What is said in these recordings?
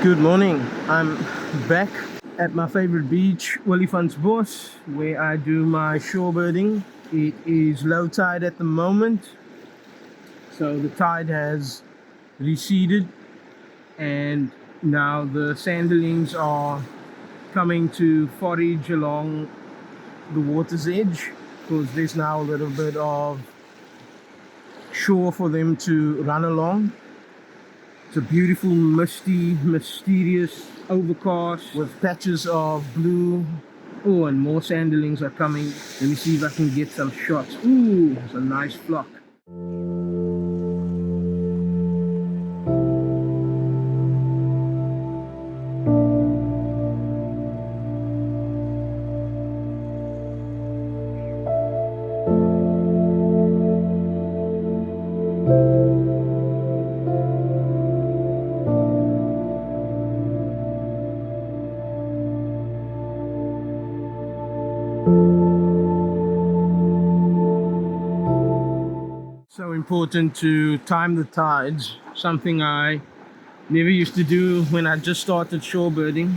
Good morning. I'm back at my favorite beach, Olifantsbos, where I do my shorebirding. It is low tide at the moment, so the tide has receded, and now the Sanderlings are coming to forage along the water's edge because there's now a little bit of shore for them to run along. It's a beautiful, misty, mysterious overcast with patches of blue. Oh, and more sanderlings are coming. Let me see if I can get some shots. Ooh, it's a nice flock. So important to time the tides, something I never used to do when I just started shorebirding,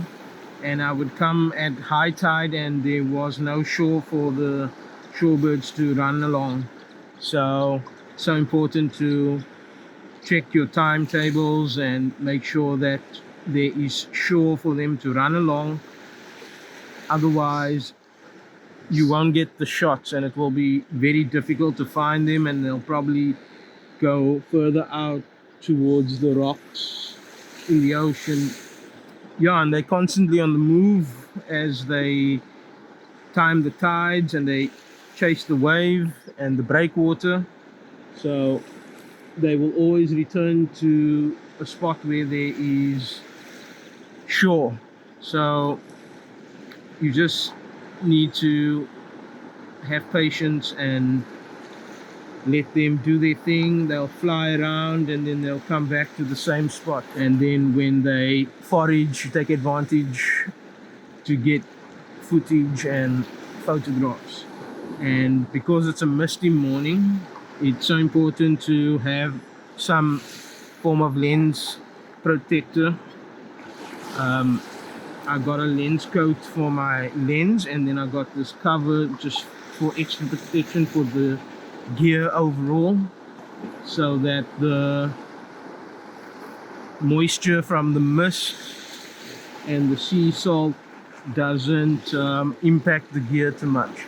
and I would come at high tide and there was no shore for the shorebirds to run along. So important to check your timetables and make sure that there is shore for them to run along. Otherwise you won't get the shots and it will be very difficult to find them, and they'll probably go further out towards the rocks in the ocean. Yeah, and they're constantly on the move as they time the tides and they chase the wave and the breakwater. So they will always return to a spot where there is shore. So you just need to have patience and let them do their thing. They'll fly around and then they'll come back to the same spot, and then when they forage, take advantage to get footage and photographs. And because it's a misty morning, it's so important to have some form of lens protector. I got a lens coat for my lens, and then I got this cover just for extra protection for the gear overall, so that the moisture from the mist and the sea salt doesn't impact the gear too much.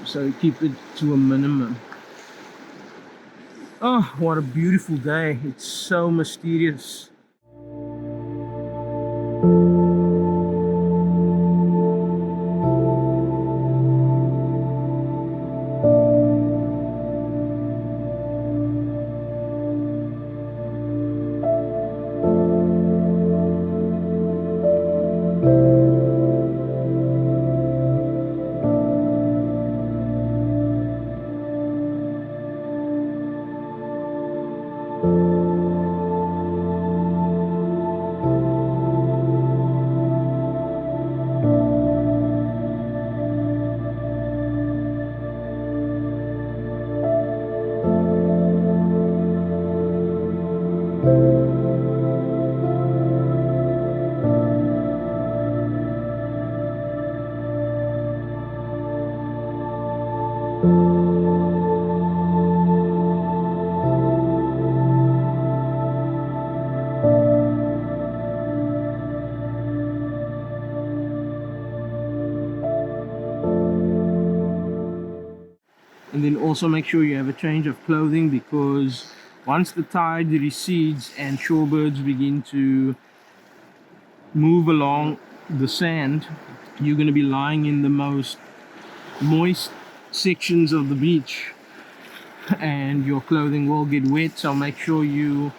So keep it to a minimum. Oh, what a beautiful day. It's so mysterious. And then also make sure you have a change of clothing, because once the tide recedes and shorebirds begin to move along the sand, you're going to be lying in the most moist sections of the beach and your clothing will get wet. So make sure you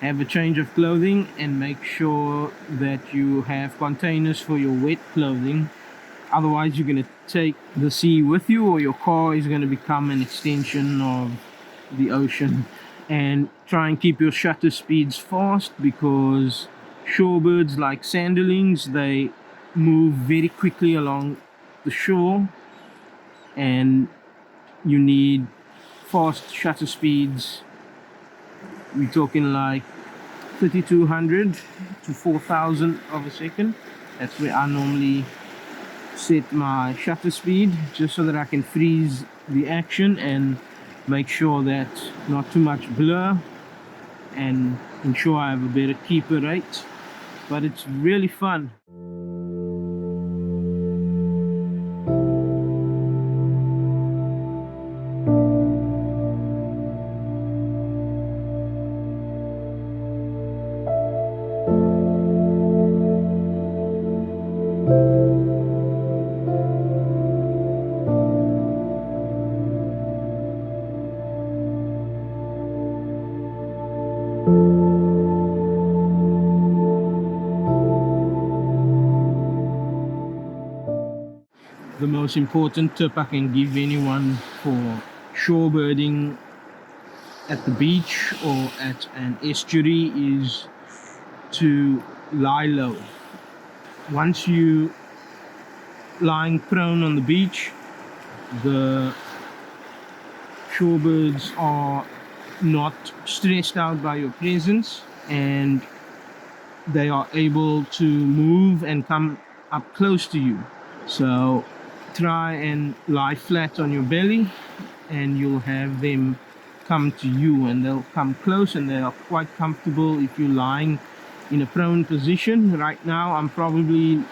have a change of clothing and make sure that you have containers for your wet clothing. Otherwise you're going to take the sea with you, or your car is going to become an extension of the ocean. And try and keep your shutter speeds fast, because shorebirds, like sanderlings, they move very quickly along the shore, and you need fast shutter speeds. We're talking like 3200 to 4000 of a second. That's where I normally set my shutter speed, just so that I can freeze the action and make sure that not too much blur and ensure I have a better keeper rate. But it's really fun. The most important tip I can give anyone for shorebirding at the beach or at an estuary is to lie low. Once you lying prone on the beach, the shorebirds are not stressed out by your presence, and they are able to move and come up close to you. So try and lie flat on your belly, and you'll have them come to you, and they'll come close, and they are quite comfortable if you're lying in a prone position. Right now I'm probably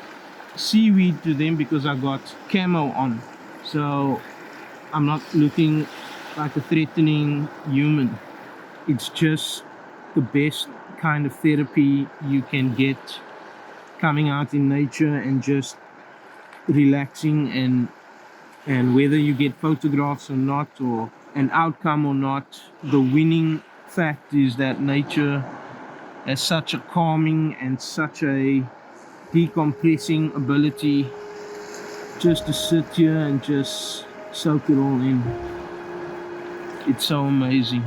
seaweed to them because I got camo on, so I'm not looking like a threatening human. It's just the best kind of therapy you can get, coming out in nature and just relaxing, and whether you get photographs or not, or an outcome or not, the winning fact is that nature has such a calming and such a decompressing ability, just to sit here and just soak it all in. It's so amazing.